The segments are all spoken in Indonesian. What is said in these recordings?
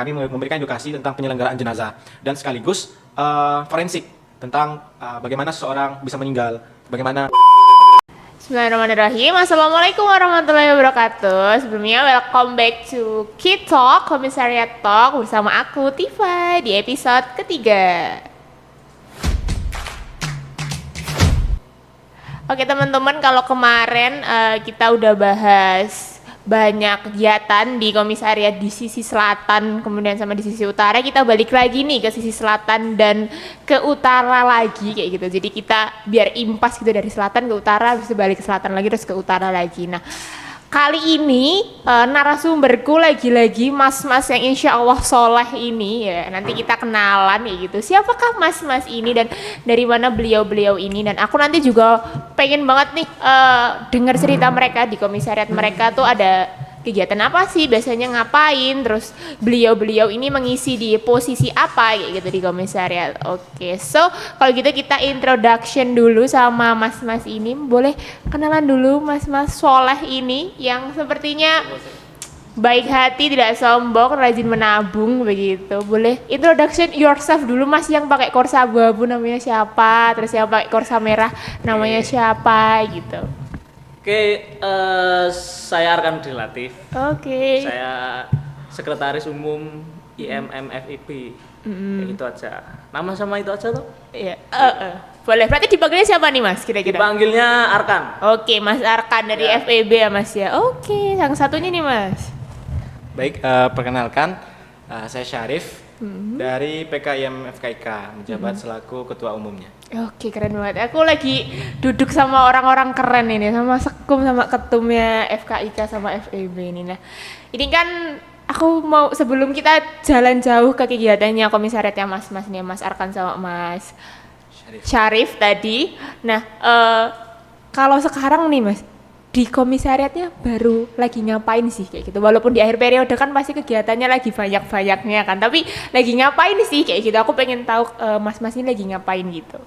kami memberikan edukasi tentang penyelenggaraan jenazah dan sekaligus forensik tentang bagaimana seseorang bisa meninggal, bagaimana. Bismillahirrahmanirrahim. Assalamualaikum warahmatullahi wabarakatuh. Sebelumnya welcome back to Kid Talk, Komisariat Talk bersama aku Tifa di episode ketiga. Oke teman-teman, kalau kemarin kita udah bahas banyak kegiatan di komisariat di sisi selatan, kemudian sama di sisi utara, kita balik lagi nih ke sisi selatan dan ke utara lagi kayak gitu. Jadi kita biar impas gitu dari selatan ke utara, bisa balik ke selatan lagi terus ke utara lagi. Nah, kali ini narasumberku lagi-lagi mas-mas yang insya Allah soleh ini ya. Nanti kita kenalan ya gitu. Siapakah mas-mas ini dan dari mana beliau-beliau ini? Dan aku nanti juga pengen banget nih dengar cerita mereka di komisariat mereka tuh ada kegiatan apa sih, biasanya ngapain, terus beliau-beliau ini mengisi di posisi apa kayak gitu di komisariat. Oke, so kalau gitu kita introduction dulu sama mas-mas ini. Boleh kenalan dulu mas-mas soleh ini yang sepertinya baik hati, tidak sombong, rajin menabung begitu. Boleh introduction yourself dulu mas, yang pakai korsa abu-abu namanya siapa, terus yang pakai korsa merah namanya siapa gitu. Oke, saya Arkandil Latif. Oke. Saya Sekretaris Umum IMM FIB. Kayak gitu aja. Nama sama itu aja tuh? Iya. Boleh. Berarti dipanggilnya siapa nih mas kira-kira? Dipanggilnya Arkan. Oke, Mas Arkan dari Ya. FEB ya mas ya. Oke, yang satunya nih mas. Baik, perkenalkan saya Syarif dari PKIM FKIK, menjabat selaku ketua umumnya. Oke, keren banget. Aku lagi duduk sama orang-orang keren ini, sama sekum sama ketumnya FKIK sama FEB ini. Nah, ini kan aku mau sebelum kita jalan jauh ke kegiatannya komisariatnya mas-mas nih, Mas Arkan sama Mas Syarif tadi. Nah, kalau sekarang nih mas, di komisariatnya baru lagi ngapain sih kayak gitu? Walaupun di akhir periode kan pasti kegiatannya lagi banyak-banyaknya kan, tapi lagi ngapain sih kayak gitu? Aku pengen tahu mas-mas ini lagi ngapain gitu.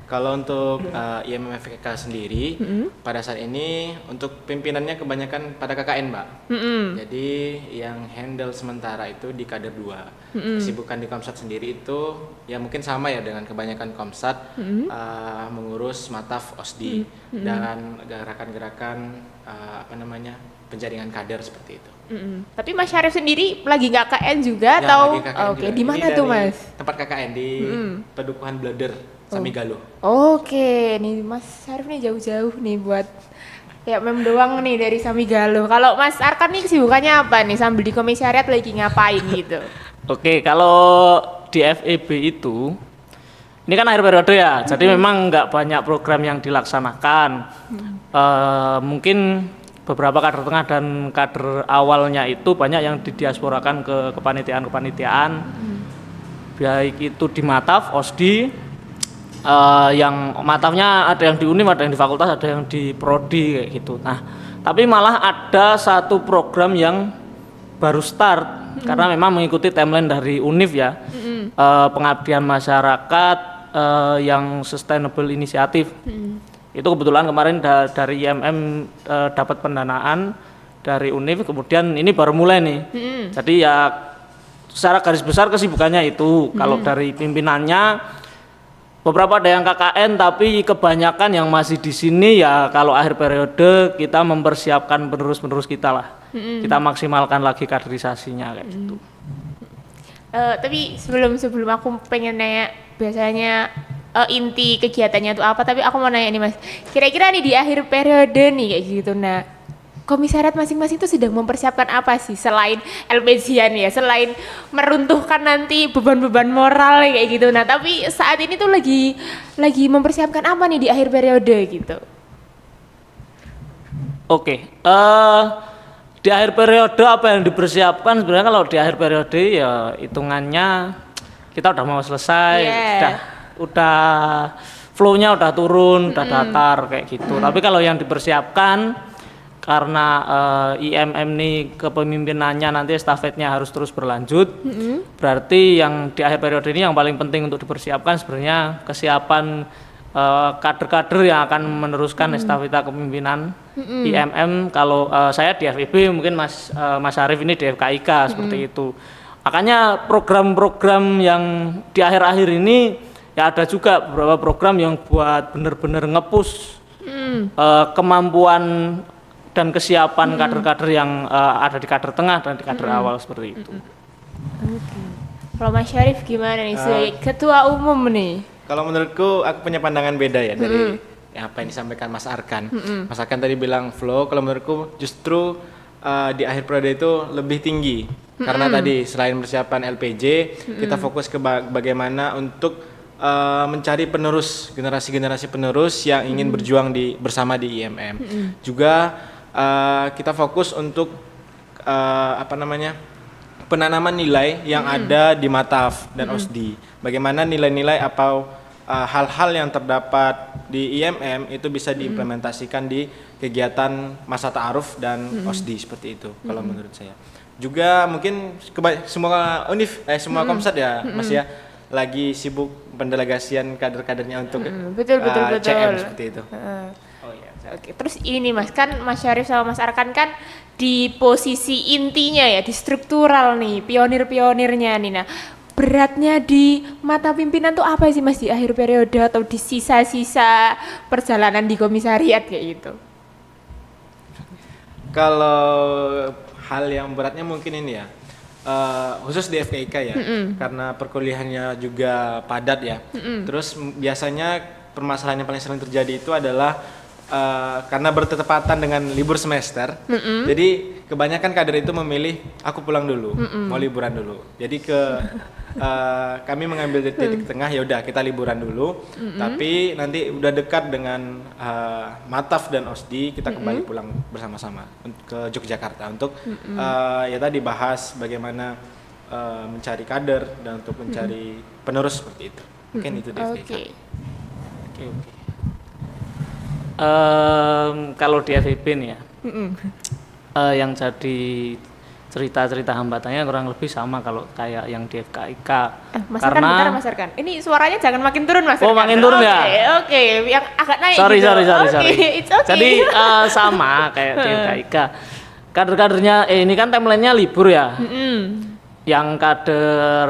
Kalau untuk IMM FKIK sendiri, pada saat ini untuk pimpinannya kebanyakan pada KKN, Mbak. Jadi yang handle sementara itu di kader 2. Kesibukan di Komsat sendiri itu ya mungkin sama ya dengan kebanyakan Komsat, mengurus Mataf OSDI dan gerakan-gerakan penjaringan kader seperti itu. Tapi Mas Syarif sendiri lagi nggak KKN juga Ya, atau? lagi KKN Oke, juga. di mana Ini tuh dari Mas? Tempat KKN di Pedukuhan Bleder, Samigalo. Oke, nih Mas Syarif nih jauh-jauh nih buat ya mem doang nih dari Samigalo. Kalau Mas Arkan nih kesibukannya apa nih sambil di komisariat lagi ngapain gitu? Oke, kalau di FEB itu ini kan akhir periode ya, jadi memang nggak banyak program yang dilaksanakan. Mungkin beberapa kader tengah dan kader awalnya itu banyak yang didiasporakan ke kepanitiaan-kepanitiaan, baik itu di Mataf, OSDI, yang Matafnya ada yang di UNIF, ada yang di fakultas, ada yang di prodi kayak gitu. Nah, tapi malah ada satu program yang baru start karena memang mengikuti timeline dari UNIF ya, pengabdian masyarakat yang sustainable inisiatif. Itu kebetulan kemarin dari IMM dapat pendanaan dari UNIF, kemudian ini baru mulai nih. Jadi ya secara garis besar kesibukannya itu. Kalau dari pimpinannya beberapa ada yang KKN, tapi kebanyakan yang masih di sini ya kalau akhir periode kita mempersiapkan penerus-penerus kita lah. Kita maksimalkan lagi kaderisasinya kayak gitu. Tapi sebelum aku pengen nanya biasanya inti kegiatannya itu apa, tapi aku mau nanya nih Mas, kira-kira nih di akhir periode nih kayak gitu, nah komisariat masing-masing itu sedang mempersiapkan apa sih selain LPG-an ya, selain meruntuhkan nanti beban-beban moral kayak gitu, nah tapi saat ini tuh lagi mempersiapkan apa nih di akhir periode gitu? Oke, di akhir periode apa yang dipersiapkan sebenarnya? Kalau di akhir periode ya hitungannya kita udah mau selesai, udah flow-nya udah turun, udah datar kayak gitu. Tapi kalau yang dipersiapkan karena IMM ini kepemimpinannya nanti estafetnya harus terus berlanjut, berarti yang di akhir periode ini yang paling penting untuk dipersiapkan sebenarnya kesiapan kader-kader yang akan meneruskan estafeta kepemimpinan IMM. Kalau saya di FIB, mungkin Mas Arif ini di FKIK seperti itu. Makanya program-program yang di akhir-akhir ini ya ada juga beberapa program yang buat benar-benar nge-push kemampuan dan kesiapan kader-kader yang ada di kader tengah dan di kader awal seperti itu. Kalau Mas Syarif gimana nih sebagai ketua umum nih? Kalau menurutku aku punya pandangan beda ya dari apa yang disampaikan Mas Arkan. Mas Arkan tadi bilang flow, kalau menurutku justru di akhir periode itu lebih tinggi. Karena tadi selain persiapan LPJ, kita fokus ke bagaimana untuk mencari penerus, generasi-generasi penerus yang ingin berjuang bersama di IMM. Juga kita fokus untuk penanaman nilai yang ada di Mataf dan OSDI. Bagaimana nilai-nilai atau hal-hal yang terdapat di IMM itu bisa diimplementasikan di kegiatan masa ta'aruf dan OSDI seperti itu kalau menurut saya. Juga mungkin semua semua Komsat ya Mas ya lagi sibuk pendelegasian kader-kadernya untuk betul. CM seperti itu. Oh iya. Oke, terus ini Mas, kan Mas Syarif sama Mas Arkan kan di posisi intinya ya, di struktural nih, pionir-pionirnya nih. Nah, beratnya di mata pimpinan tuh apa sih Mas di akhir periode atau di sisa-sisa perjalanan di komisariat kayak gitu? Kalau hal yang beratnya mungkin ini ya, khusus di FKIK ya, karena perkuliahannya juga padat ya. Terus biasanya permasalahan yang paling sering terjadi itu adalah karena bertepatan dengan libur semester. Jadi kebanyakan kader itu memilih aku pulang dulu, mau liburan dulu. Jadi kami mengambil titik tengah, ya udah kita liburan dulu. Tapi nanti udah dekat dengan Mataf dan OSDI, kita kembali pulang bersama-sama ke Yogyakarta untuk ya tadi bahas bagaimana mencari kader dan untuk mencari penerus seperti itu. Mungkin itu deh. Oke. Kalau di FIB nih ya, yang jadi cerita-cerita hambatannya kurang lebih sama kalau kayak yang di FKIK. Mas Arkan, bentar Mas Arkan. Ini suaranya jangan makin turun Mas Arkan. Oh, makin turun ya? Oke, yang agak naik Sorry. It's okay. Jadi sama kayak di FKIK. Kader-kadernya, ini kan timelinenya libur ya. Yang kader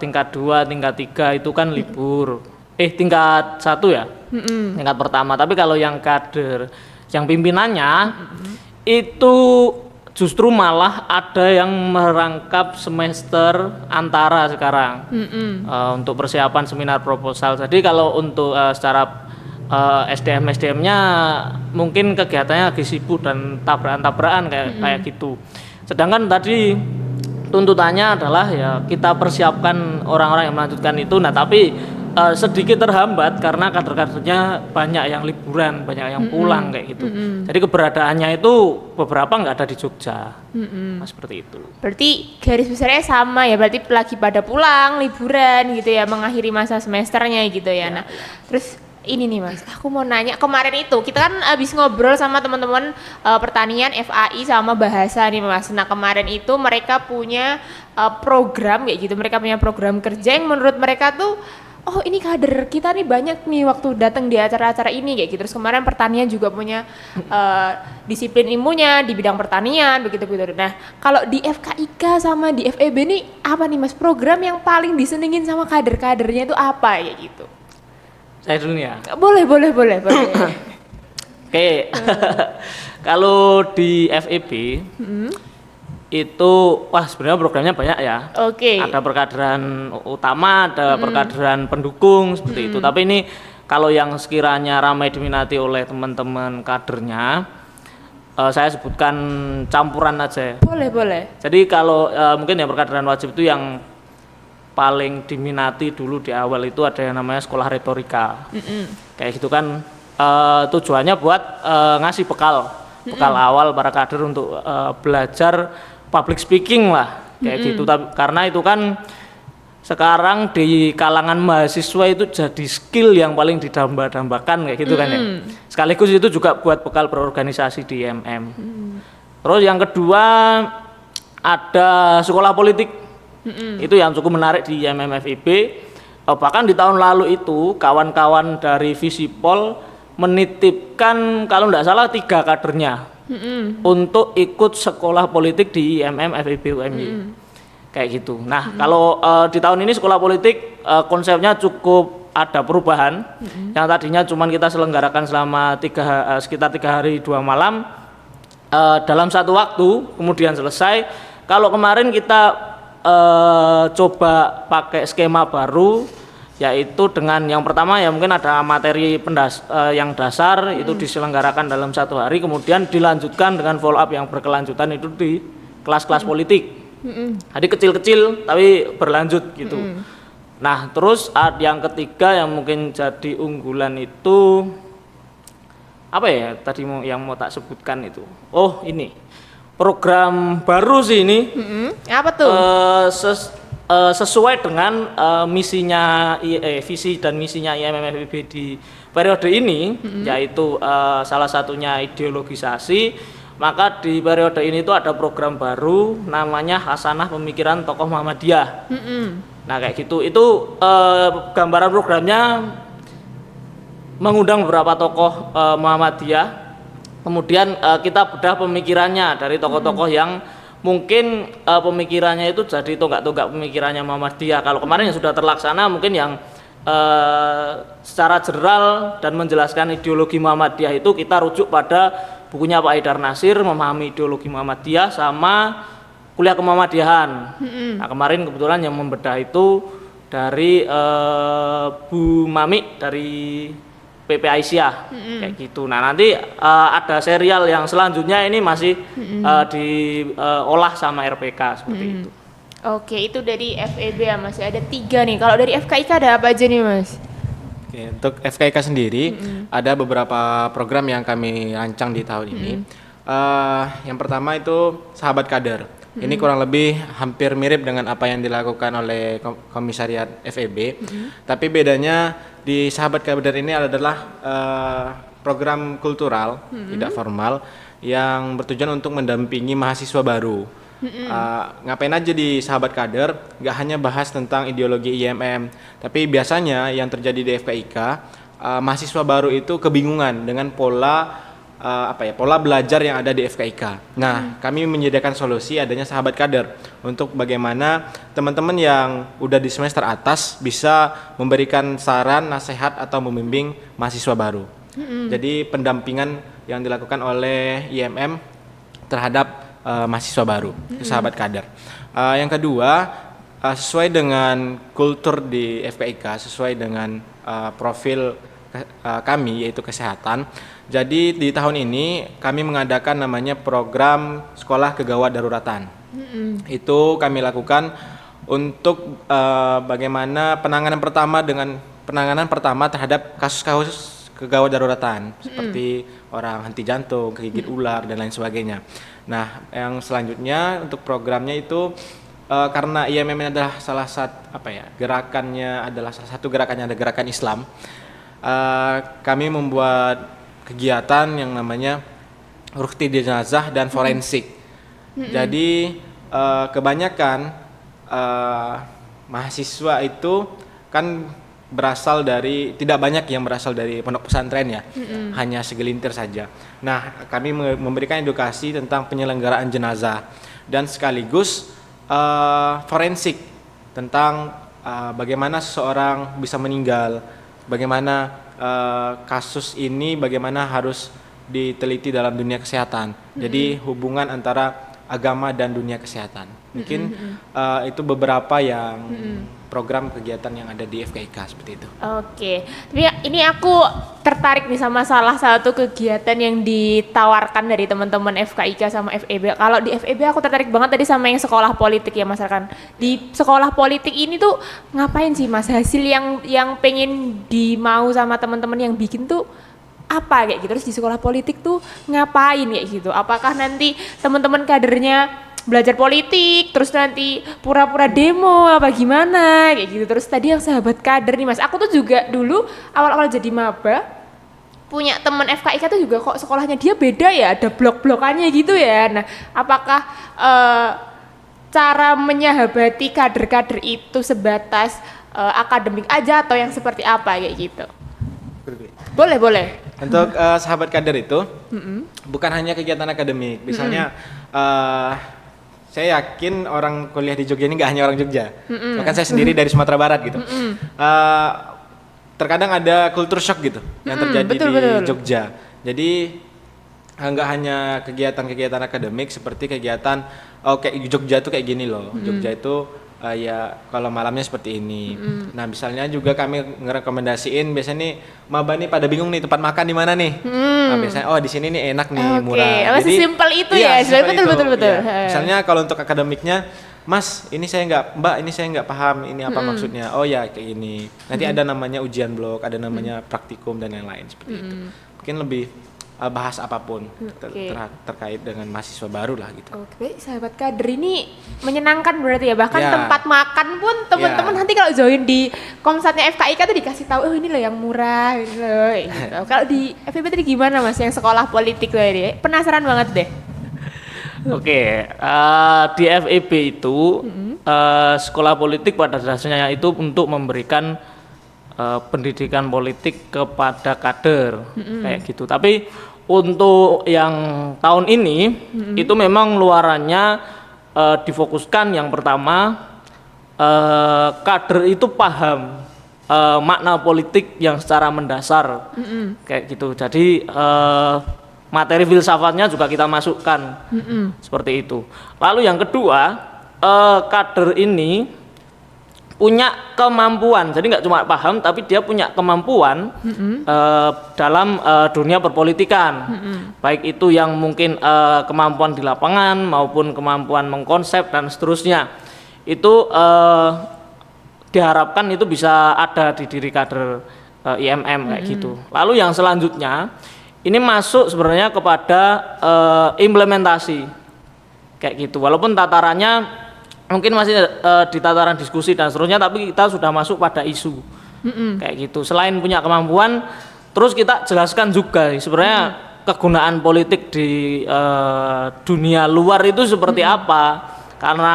tingkat 2, tingkat 3 itu kan libur. Tingkat 1 ya? Tingkat pertama. Tapi kalau yang kader, yang pimpinannya itu justru malah ada yang merangkap semester antara sekarang untuk persiapan seminar proposal. Jadi kalau untuk secara SDM-nya mungkin kegiatannya lagi sibuk dan tabrakan kayak gitu. Sedangkan tadi tuntutannya adalah ya kita persiapkan orang-orang yang melanjutkan itu. Nah tapi sedikit terhambat karena kader-kadernya banyak yang liburan, banyak yang pulang kayak gitu. Jadi keberadaannya itu beberapa nggak ada di Jogja, seperti itu. Berarti garis besarnya sama ya, berarti lagi pada pulang, liburan gitu ya, mengakhiri masa semesternya gitu ya. Nah, terus ini nih Mas, aku mau nanya, kemarin itu kita kan abis ngobrol sama teman-teman pertanian FAI sama bahasa nih Mas. Nah kemarin itu mereka punya program kayak gitu, mereka punya program kerja yang menurut mereka tuh oh ini kader kita nih banyak nih waktu datang di acara-acara ini kayak gitu. Terus kemarin pertanian juga punya disiplin ilmunya di bidang pertanian begitu. Nah kalau di FKIK sama di FEB nih apa nih Mas, program yang paling disenengin sama kader-kadernya itu apa kayak gitu? Saya dulu nih ya. Boleh. Oke. Kalau di FEB itu wah sebenarnya programnya banyak ya. Oke. Ada perkaderan utama, ada perkaderan pendukung seperti itu. Tapi ini kalau yang sekiranya ramai diminati oleh teman-teman kadernya, saya sebutkan campuran aja. Boleh. Jadi kalau mungkin yang perkaderan wajib itu yang paling diminati dulu di awal itu ada yang namanya sekolah retorika. Kayak gitu kan tujuannya buat ngasih bekal awal para kader untuk belajar public speaking lah kayak gitu. Karena itu kan sekarang di kalangan mahasiswa itu jadi skill yang paling didamba-dambakan kayak gitu kan ya. Sekaligus itu juga buat bekal berorganisasi di IMM. Terus yang kedua ada sekolah politik. Itu yang cukup menarik di IMM FIB. Bahkan di tahun lalu itu kawan-kawan dari Visipol menitipkan kalau nggak salah 3 kadernya untuk ikut sekolah politik di IMM FEB UMY. Kayak gitu. Nah, kalau di tahun ini sekolah politik konsepnya cukup ada perubahan. Yang tadinya cuman kita selenggarakan selama sekitar 3 hari 2 malam dalam satu waktu, kemudian selesai. Kalau kemarin kita coba pakai skema baru, yaitu dengan yang pertama ya mungkin ada materi yang dasar itu diselenggarakan dalam 1 hari, kemudian dilanjutkan dengan follow up yang berkelanjutan itu di kelas-kelas politik. Jadi kecil-kecil tapi berlanjut gitu. Nah, terus yang ketiga yang mungkin jadi unggulan itu apa ya tadi yang mau tak sebutkan itu. Oh, ini program baru sih ini. Apa tuh? Sesuai dengan visi dan misinya IMM FEB di periode ini, yaitu salah satunya ideologisasi. Maka di periode ini tuh ada program baru namanya Hasanah Pemikiran Tokoh Muhammadiyah. Nah kayak gitu, itu gambaran programnya mengundang beberapa tokoh Muhammadiyah. Kemudian kita bedah pemikirannya dari tokoh-tokoh yang mungkin pemikirannya itu jadi tonggak-tonggak pemikirannya Muhammadiyah. Kalau kemarin yang sudah terlaksana mungkin yang secara general dan menjelaskan ideologi Muhammadiyah itu kita rujuk pada bukunya Pak Haidar Nasir, Memahami Ideologi Muhammadiyah, sama Kuliah Kemuhammadiyahan. Nah, kemarin kebetulan yang membedah itu dari Bu Mami dari PP Aisyah, kayak gitu. Nah nanti ada serial yang selanjutnya ini masih diolah sama RPK seperti itu. Oke, itu dari FEB ya, masih ada 3 nih. Kalau dari FKIK ada apa aja nih Mas? Oke, untuk FKIK sendiri ada beberapa program yang kami rancang di tahun ini. Yang pertama itu Sahabat Kader. Ini kurang lebih hampir mirip dengan apa yang dilakukan oleh Komisariat FEB. Tapi bedanya di Sahabat Kader ini adalah program kultural tidak formal yang bertujuan untuk mendampingi mahasiswa baru. Ngapain aja di Sahabat Kader, gak hanya bahas tentang ideologi IMM, tapi biasanya yang terjadi di FKIK, mahasiswa baru itu kebingungan dengan pola belajar yang ada di FKIK. Nah, kami menyediakan solusi adanya Sahabat Kader untuk bagaimana teman-teman yang udah di semester atas bisa memberikan saran, nasihat atau membimbing mahasiswa baru. Jadi pendampingan yang dilakukan oleh IMM terhadap mahasiswa baru, Sahabat Kader. Yang kedua, sesuai dengan kultur di FKIK, sesuai dengan profil kami yaitu kesehatan. Jadi di tahun ini kami mengadakan namanya program Sekolah Kegawat Daruratan. Itu kami lakukan untuk bagaimana penanganan pertama terhadap kasus-kasus kegawat daruratan seperti orang henti jantung, kegigit ular dan lain sebagainya. Nah, yang selanjutnya untuk programnya itu karena IMM adalah salah satu gerakannya ada gerakan Islam. Kami membuat kegiatan yang namanya Ruqyah Jenazah dan Forensik. Jadi kebanyakan mahasiswa itu kan tidak banyak yang berasal dari pondok pesantren ya, hanya segelintir saja. Nah, kami memberikan edukasi tentang penyelenggaraan jenazah dan sekaligus forensik tentang bagaimana seseorang bisa meninggal, bagaimana kasus ini bagaimana harus diteliti dalam dunia kesehatan. Jadi hubungan antara agama dan dunia kesehatan. Mungkin itu beberapa yang program kegiatan yang ada di FKIK seperti itu. Oke, tapi ini aku tertarik nih sama salah satu kegiatan yang ditawarkan dari teman-teman FKIK sama FEB. Kalau di FEB aku tertarik banget tadi sama yang sekolah politik ya Mas Arkan. Di sekolah politik ini tuh ngapain sih Mas? Hasil yang pengen dimau sama teman-teman yang bikin tuh apa kayak gitu? Terus di sekolah politik tuh ngapain kayak gitu? Apakah nanti teman-teman kadernya belajar politik, terus nanti pura-pura demo apa gimana kayak gitu. Terus tadi yang Sahabat Kader nih Mas, aku tuh juga dulu awal-awal jadi maba punya teman FKIK tuh juga kok sekolahnya dia beda ya, ada blok-blokannya gitu ya. Nah, apakah cara menyahabati kader-kader itu sebatas akademik aja atau yang seperti apa kayak gitu? Boleh. Untuk sahabat kader itu bukan hanya kegiatan akademik. Misalnya saya yakin orang kuliah di Jogja ini nggak hanya orang Jogja. Bahkan saya sendiri dari Sumatera Barat gitu. Terkadang ada culture shock gitu yang terjadi betul. di Jogja. Jadi nggak hanya kegiatan-kegiatan akademik seperti kegiatan kayak Jogja tuh kayak gini loh. Jogja itu ya kalau malamnya seperti ini. Nah misalnya juga kami ngerekomendasiin biasanya nih maba nih pada bingung nih tempat makan di mana nih. Nah biasanya di sini nih enak nih murah. Jadi simpel itu ya. Betul. Ya. Misalnya kalau untuk akademiknya, Mas ini saya nggak paham ini apa maksudnya. Oh ya kayak gini. Nanti ada namanya ujian blok, ada namanya praktikum dan lain-lain seperti itu. Mungkin lebih bahas apapun terkait dengan mahasiswa baru lah gitu. Oke, sahabat kader ini menyenangkan berarti ya. Bahkan tempat makan pun teman-teman nanti kalau join di Komsatnya FKIK tuh dikasih tahu, ini loh yang murah ini loh. Gitu. Kalau di FIP tadi gimana Mas yang sekolah politik loh ini? Penasaran banget deh. Oke, di FEB itu sekolah politik pada dasarnya itu untuk memberikan pendidikan politik kepada kader kayak gitu. Tapi untuk yang tahun ini itu memang luarannya difokuskan yang pertama kader itu paham makna politik yang secara mendasar kayak gitu. Jadi materi filsafatnya juga kita masukkan seperti itu. Lalu yang kedua kader ini punya kemampuan, jadi nggak cuma paham tapi dia punya kemampuan dalam dunia perpolitikan, baik itu yang mungkin kemampuan di lapangan maupun kemampuan mengkonsep dan seterusnya. Itu diharapkan itu bisa ada di diri kader IMM kayak gitu. Lalu yang selanjutnya ini masuk sebenarnya kepada implementasi kayak gitu, walaupun tatarannya mungkin masih di tataran diskusi dan seterusnya, tapi kita sudah masuk pada isu kayak gitu. Selain punya kemampuan, terus kita jelaskan juga sebenarnya kegunaan politik di dunia luar itu seperti apa, karena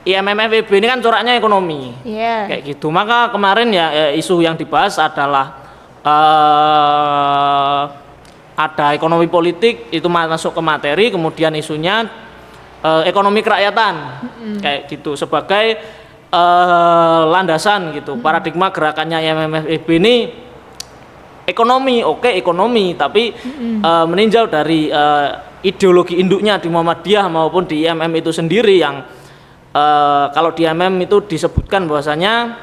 IMM FEB ini kan coraknya ekonomi kayak gitu. Maka kemarin ya isu yang dibahas adalah ada ekonomi politik, itu masuk ke materi, kemudian isunya ekonomi kerakyatan kayak gitu sebagai landasan gitu. Paradigma gerakannya IMF ini ekonomi, ekonomi, tapi meninjau dari ideologi induknya di Muhammadiyah maupun di IMM itu sendiri yang kalau di IMM itu disebutkan bahwasanya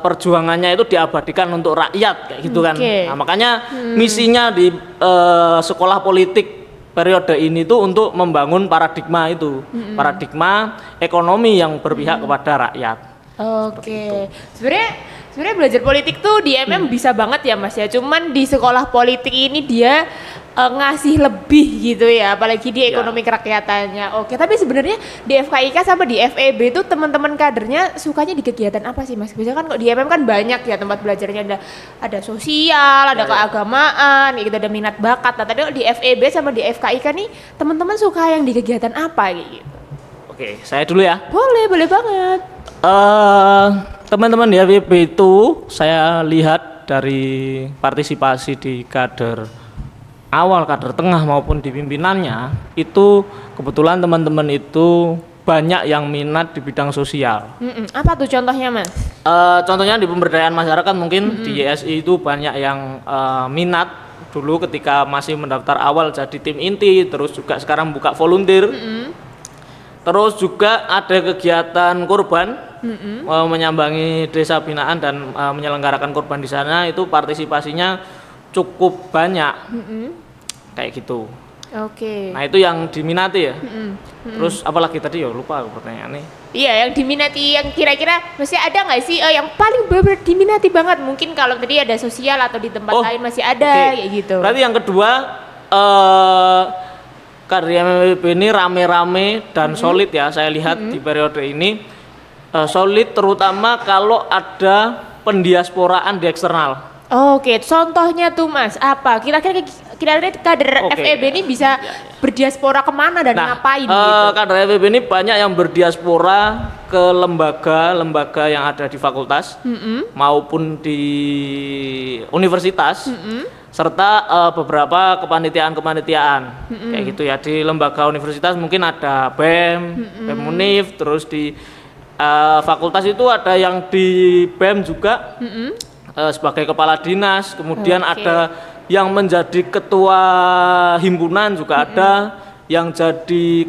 perjuangannya itu diabadikan untuk rakyat kayak gitu kan. Nah, makanya misinya di sekolah politik periode ini tuh untuk membangun paradigma itu, paradigma ekonomi yang berpihak kepada rakyat. Sebenarnya belajar politik tuh di MM bisa banget ya Mas ya. Cuman di sekolah politik ini dia ngasih lebih gitu ya, apalagi di ekonomi kerakyatannya. Tapi sebenarnya di FKIK sama di FEB itu teman-teman kadernya sukanya di kegiatan apa sih Mas? Biasanya kan kok di MM kan banyak ya tempat belajarnya, ada sosial, ada keagamaan, gitu, ada minat bakat. Nah, tadi di FEB sama di FKIK nih teman-teman suka yang di kegiatan apa gitu? Oke, saya dulu ya. Boleh banget. Teman-teman di FEB itu saya lihat dari partisipasi di kader awal, kader tengah maupun di pimpinannya, itu kebetulan teman-teman itu banyak yang minat di bidang sosial. Apa tuh contohnya Mas? Contohnya di pemberdayaan masyarakat mungkin di YSI itu banyak yang minat dulu ketika masih mendaftar awal jadi tim inti, terus juga sekarang buka volunteer. Terus juga ada kegiatan kurban, menyambangi desa binaan dan menyelenggarakan kurban di sana, itu partisipasinya cukup banyak kayak gitu. Nah itu yang diminati ya. Terus apalagi tadi ya lupa pertanyaannya. Iya yang diminati, yang kira-kira masih ada nggak sih yang paling benar diminati banget? Mungkin kalau tadi ada sosial atau di tempat lain masih ada kayak gitu. Berarti yang kedua karya MWB ini rame-rame dan solid ya, saya lihat di periode ini solid terutama kalau ada pendiasporaan di eksternal. Contohnya tuh Mas apa? Kira-kira kira-kira kader Oke. FEB ini bisa berdiaspora kemana dan ngapain gitu? Kader FEB ini banyak yang berdiaspora ke lembaga yang ada di fakultas maupun di universitas, serta beberapa kepanitiaan kayak gitu ya. Di lembaga universitas mungkin ada BEM Unif, terus di fakultas itu ada yang di BEM juga sebagai kepala dinas, kemudian ada yang menjadi ketua himpunan juga ada, yang jadi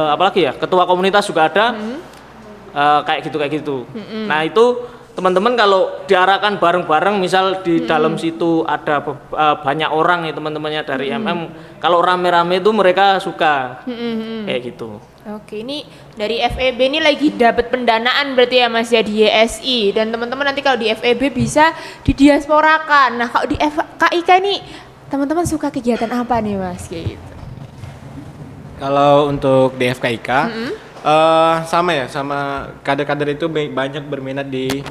apalagi ya, ketua komunitas juga ada, kayak gitu. Nah itu teman-teman kalau diarahkan bareng-bareng, misal di dalam situ ada banyak orang ya teman-temannya dari kalau rame-rame itu mereka suka kayak gitu. Oke, ini dari FEB ini lagi dapat pendanaan berarti ya Mas ya di YSI, dan teman-teman nanti kalau di FEB bisa didiasporakan. Nah kalau di FKIK ini teman-teman suka kegiatan apa nih Mas kayak gitu? Kalau untuk di FKIK sama kader-kader itu banyak berminat di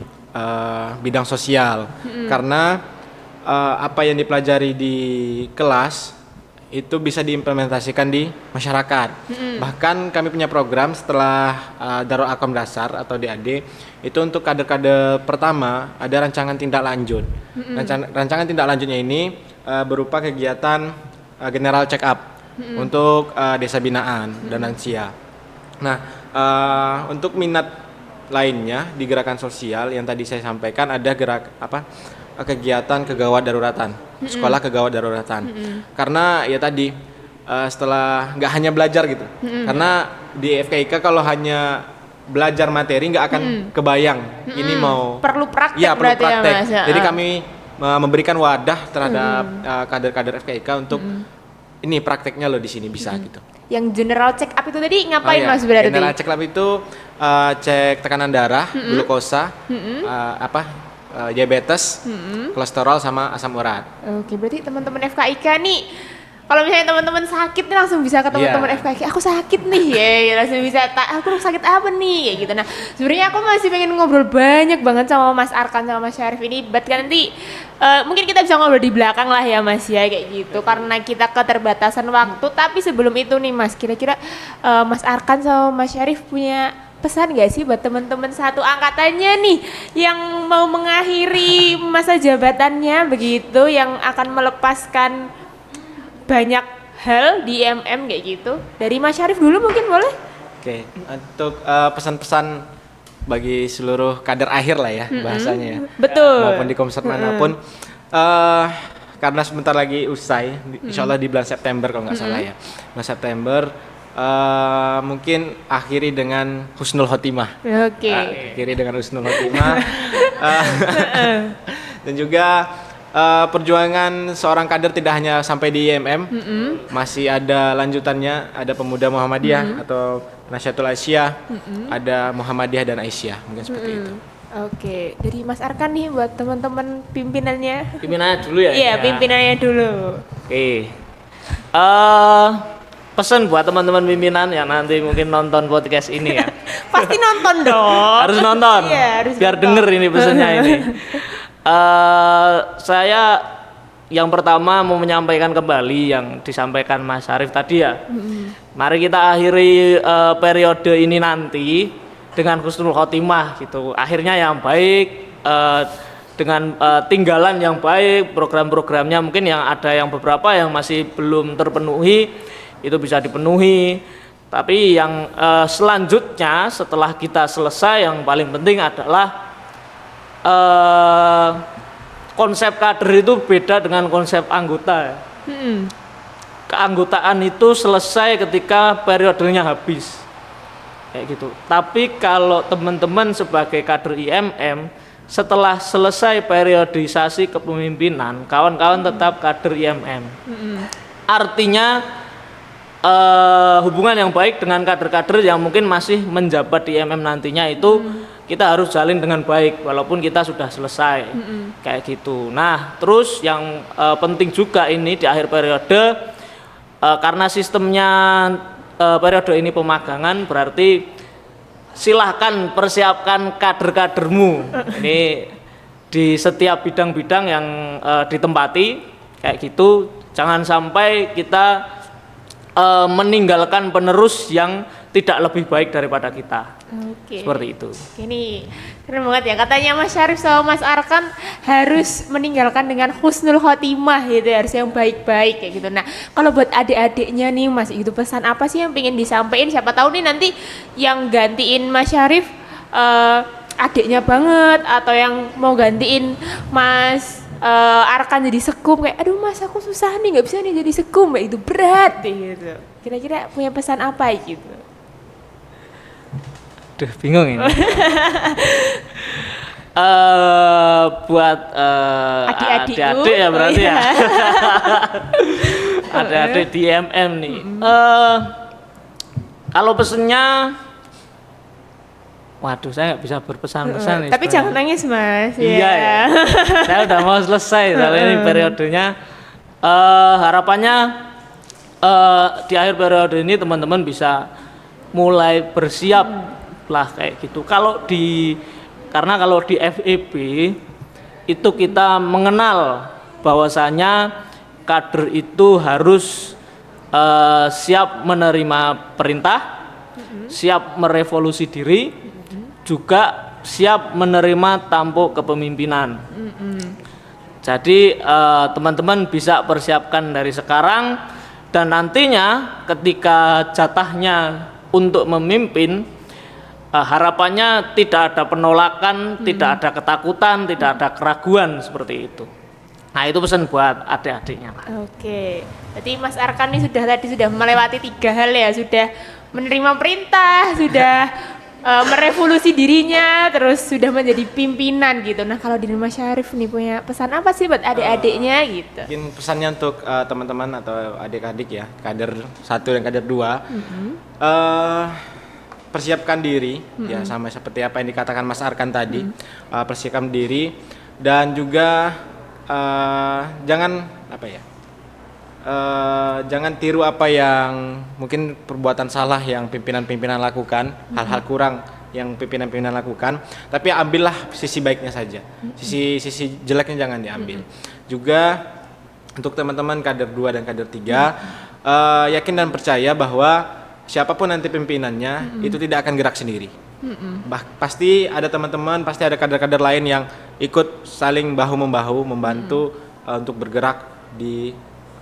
bidang sosial, karena apa yang dipelajari di kelas itu bisa diimplementasikan di masyarakat. Bahkan kami punya program setelah Darul Arqam Dasar atau DAD itu untuk kader-kader pertama ada rancangan tindak lanjut. Rancangan tindak lanjutnya ini berupa kegiatan general check up untuk desa binaan dan lansia. Nah, untuk minat lainnya di gerakan sosial yang tadi saya sampaikan ada kegiatan kegawat daruratan, sekolah kegawat daruratan. Karena ya tadi setelah nggak hanya belajar gitu, karena di FKIK kalau hanya belajar materi nggak akan kebayang ini mau perlu praktek, ya, perlu berarti praktek. ya Mas. Jadi kami memberikan wadah terhadap kader-kader FKIK untuk ini prakteknya loh di sini bisa gitu. Yang general check up itu tadi ngapain Mas berarti? General check up itu cek tekanan darah, glukosa, diabetes, kolesterol sama asam urat. Oke, berarti teman-teman FKIK nih kalau misalnya teman-teman sakit nih langsung bisa ke teman-teman FKIK, aku sakit nih ya, langsung bisa aku sakit apa nih kayak gitu. Nah, sebenarnya aku masih pengen ngobrol banyak banget sama Mas Arkan sama Mas Syarif ini, but kan nanti mungkin kita bisa ngobrol di belakang lah ya Mas ya kayak gitu, karena kita keterbatasan waktu. Tapi sebelum itu nih Mas, kira-kira Mas Arkan sama Mas Syarif punya pesan gak sih buat teman-teman satu angkatannya nih yang mau mengakhiri masa jabatannya begitu, yang akan melepaskan banyak hal di IMM kayak gitu? Dari Mas Syarif dulu mungkin boleh? Oke, untuk pesan-pesan bagi seluruh kader akhir lah ya bahasanya ya. Betul. Maupun di komsat manapun, karena sebentar lagi usai, insya Allah di bulan September kalau nggak salah ya. Bulan September, mungkin akhiri dengan husnul khotimah. Oke. Akhiri dengan husnul khotimah. Dan juga perjuangan seorang kader tidak hanya sampai di IMM, masih ada lanjutannya, ada Pemuda Muhammadiyah atau Nasyatul Aisyah, ada Muhammadiyah dan Aisyah, mungkin seperti itu. Oke, dari Mas Arkan nih buat teman-teman pimpinannya. Pimpinannya dulu ya? Iya, pimpinannya dulu. Oke. Pesan buat teman-teman pimpinan yang nanti mungkin nonton podcast ini ya. Pasti nonton dong. Harus nonton. Iya, harus biar nonton. denger ini pesannya ini. Saya yang pertama mau menyampaikan kembali yang disampaikan Mas Syarif tadi ya. Mari kita akhiri periode ini nanti dengan husnul khotimah gitu. Akhirnya yang baik, dengan tinggalan yang baik, program-programnya mungkin yang ada yang beberapa yang masih belum terpenuhi itu bisa dipenuhi. Tapi yang selanjutnya setelah kita selesai yang paling penting adalah konsep kader itu beda dengan konsep anggota. Keanggotaan itu selesai ketika periodenya habis kayak gitu. Tapi kalau teman-teman sebagai kader IMM setelah selesai periodisasi kepemimpinan, kawan-kawan tetap kader IMM. Artinya hubungan yang baik dengan kader-kader yang mungkin masih menjabat di IMM nantinya itu kita harus jalin dengan baik walaupun kita sudah selesai kayak gitu. Nah terus yang penting juga ini di akhir periode, karena sistemnya periode ini pemagangan, berarti silahkan persiapkan kader-kadermu ini di setiap bidang-bidang yang ditempati. kayak gitu. Jangan sampai kita meninggalkan penerus yang tidak lebih baik daripada kita. Oke. Seperti itu. Ini keren banget ya. Katanya Mas Syarif sama Mas Arkan harus meninggalkan dengan husnul khotimah gitu, harus yang baik-baik kayak gitu. Nah, kalau buat adik-adiknya nih Mas, itu pesan apa sih yang pengen disampaikan? Siapa tahu nih nanti yang gantiin Mas Syarif adiknya banget, atau yang mau gantiin Mas Arkan jadi sekum, kayak aduh Mas aku susah nih nggak bisa nih jadi sekum, kayak itu berat gitu. Kira-kira punya pesan apa gitu? Duh, bingung ini. Buat Adik-adikku. adik-adik ya berarti Oh, iya. ya. Adik-adik di IMM nih. Kalau pesennya, waduh saya nggak bisa berpesan-pesan nih. Tapi sebenarnya. jangan nangis Mas. Iya ya. Saya udah mau selesai soalnya ini periodenya. Harapannya di akhir periode ini teman-teman bisa mulai bersiap lah kayak gitu. Karena kalau di FEB itu kita mengenal bahwasanya kader itu harus siap menerima perintah, siap merevolusi diri, juga siap menerima tampuk kepemimpinan. Jadi teman-teman bisa persiapkan dari sekarang, dan nantinya ketika jatahnya untuk memimpin, harapannya tidak ada penolakan, tidak ada ketakutan, tidak ada keraguan seperti itu. Nah itu pesan buat adik-adiknya. Oke. Jadi Mas Arkan ini sudah melewati 3 hal ya, sudah menerima perintah, sudah merevolusi dirinya, terus sudah menjadi pimpinan gitu. Nah kalau di Mas Syarif nih punya pesan apa sih buat adik-adiknya gitu? Mungkin pesannya untuk teman-teman atau adik-adik ya, kader 1 dan kader 2, persiapkan diri ya, sama seperti apa yang dikatakan Mas Arkan tadi. Persiapkan diri, dan juga jangan jangan tiru apa yang mungkin perbuatan salah yang pimpinan-pimpinan lakukan, hal-hal kurang yang pimpinan-pimpinan lakukan, tapi ambillah sisi baiknya saja. Sisi jeleknya jangan diambil. Juga untuk teman-teman kader 2 dan kader 3, yakin dan percaya bahwa siapapun nanti pimpinannya itu tidak akan gerak sendiri. Pasti ada teman-teman, pasti ada kader-kader lain yang ikut saling bahu-membahu membantu untuk bergerak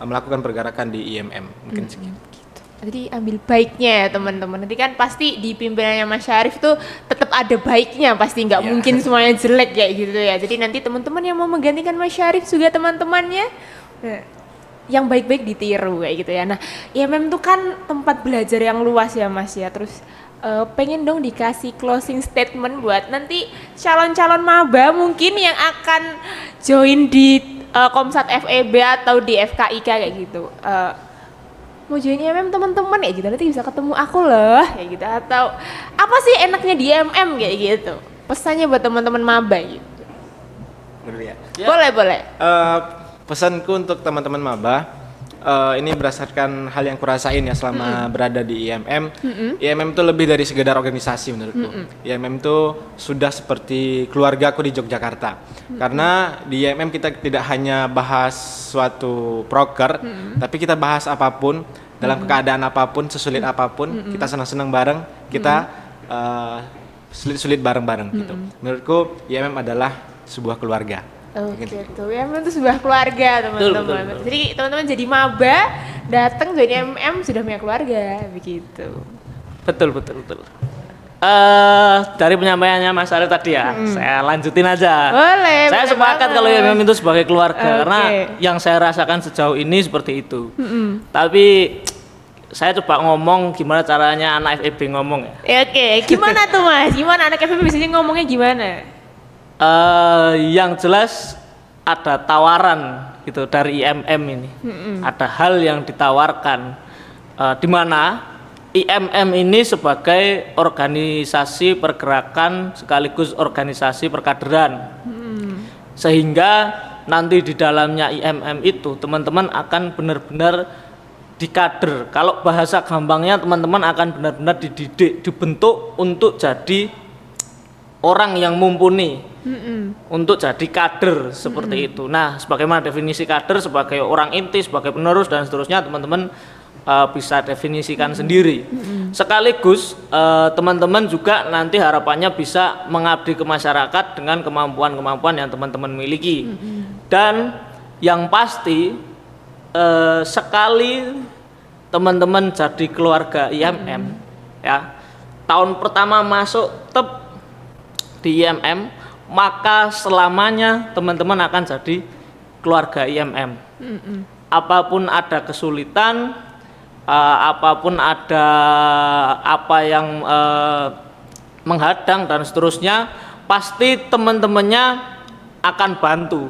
melakukan pergerakan di IMM. Mungkin segitu. Jadi ambil baiknya ya teman-teman. Nanti kan pasti di pimpinannya Mas Syarif tuh tetap ada baiknya, pasti nggak mungkin semuanya jelek kayak gitu ya. Jadi nanti teman-teman yang mau menggantikan Mas Syarif juga teman-temannya yang baik-baik ditiru kayak gitu ya. Nah, IMM tuh kan tempat belajar yang luas ya Mas ya. Terus pengen dong dikasih closing statement buat nanti calon-calon maba mungkin yang akan join di Komsat FEB atau di FKIK kayak gitu. Mau join IMM teman-teman ya gitu, nanti bisa ketemu aku loh kayak gitu. Atau apa sih enaknya di IMM kayak gitu. Pesannya buat teman-teman maba gitu. Dulu ya. Boleh. Pesanku untuk teman-teman maba, ini berdasarkan hal yang kurasain ya selama berada di IMM. IMM itu lebih dari sekedar organisasi menurutku. IMM itu sudah seperti keluargaku di Yogyakarta. Karena di IMM kita tidak hanya bahas suatu proker, tapi kita bahas apapun, dalam keadaan apapun, sesulit apapun, kita senang-senang bareng, kita sulit-sulit bareng-bareng gitu. Menurutku IMM adalah sebuah keluarga. Oke, tuh IMM itu sebuah keluarga teman-teman. Betul. Jadi teman-teman jadi maba, datang join IMM sudah punya keluarga begitu. Betul. Dari penyampaiannya Mas Arif tadi ya, saya lanjutin aja. Boleh. Saya boleh sepakat banget. kalau IMM itu sebagai keluarga, Oke. karena yang saya rasakan sejauh ini seperti itu. Tapi saya coba ngomong gimana caranya anak FEB ngomong ya. Oke, gimana tuh Mas? Gimana anak FEB biasanya ngomongnya gimana? Yang jelas ada tawaran gitu dari IMM ini. Ada hal yang ditawarkan, di mana IMM ini sebagai organisasi pergerakan sekaligus organisasi perkaderan. Sehingga nanti di dalamnya IMM itu teman-teman akan benar-benar dikader. Kalau bahasa gampangnya teman-teman akan benar-benar dididik, dibentuk untuk jadi orang yang mumpuni untuk jadi kader seperti itu. Nah, sebagaimana definisi kader sebagai orang inti, sebagai penerus dan seterusnya, teman-teman bisa definisikan sendiri. Sekaligus teman-teman juga nanti harapannya bisa mengabdi ke masyarakat dengan kemampuan-kemampuan yang teman-teman miliki. Dan yang pasti sekali teman-teman jadi keluarga IMM, ya, tahun pertama masuk di IMM, maka selamanya teman-teman akan jadi keluarga IMM. Apapun ada kesulitan, apapun ada apa yang menghadang dan seterusnya, pasti teman-temannya akan bantu.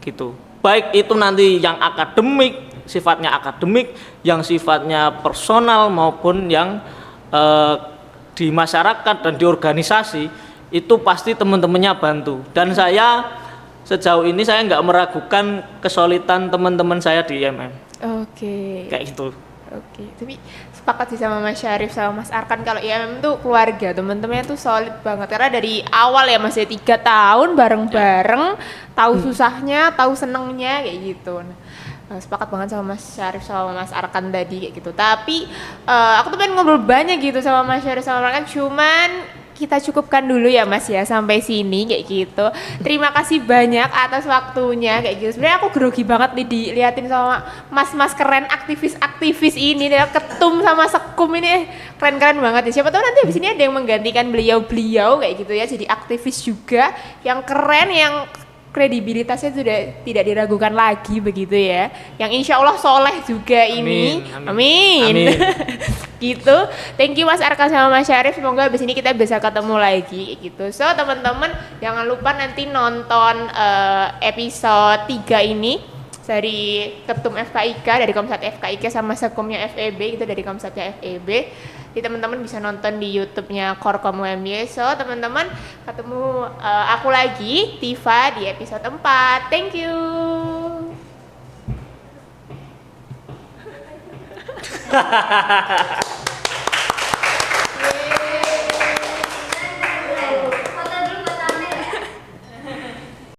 Gitu. Baik itu nanti yang akademik, sifatnya akademik, yang sifatnya personal maupun yang di masyarakat dan di organisasi, itu pasti teman-temannya bantu. Dan saya sejauh ini saya nggak meragukan kesulitan teman-teman saya di IMM. Oke. Kayak gitu. Oke, tapi sepakat sih sama Mas Syarif sama Mas Arkan kalau IMM tuh keluarga, teman-temannya tuh solid banget karena dari awal ya Mas ya 3 tahun bareng-bareng, tahu susahnya, tahu senengnya kayak gitu. Nah, sepakat banget sama Mas Syarif sama Mas Arkan tadi kayak gitu. Tapi aku tuh pengen ngobrol banyak gitu sama Mas Syarif sama Mas Arkan, cuman kita cukupkan dulu ya Mas ya sampai sini kayak gitu. Terima kasih banyak atas waktunya kayak gitu. Sebenarnya aku grogi banget nih diliatin sama mas-mas keren aktivis-aktivis ini, ketum sama sekum ini keren-keren banget ya. Siapa tahu nanti habis ini ada yang menggantikan beliau-beliau kayak gitu ya, jadi aktivis juga yang keren, yang kredibilitasnya sudah tidak diragukan lagi begitu ya. Yang insya Allah soleh juga ini. Amin. Gitu. Thank you Mas Arkan sama Mas Syarif. Semoga abis ini kita bisa ketemu lagi gitu. So teman-teman jangan lupa nanti nonton episode 3 ini dari Ketum FKIK, dari Komsat FKIK sama Sekumnya FEB, itu dari Komsatnya FEB. Jadi teman-teman bisa nonton di YouTube-nya Korkom UMY. So teman-teman ketemu aku lagi Tifa di episode 4. Thank you.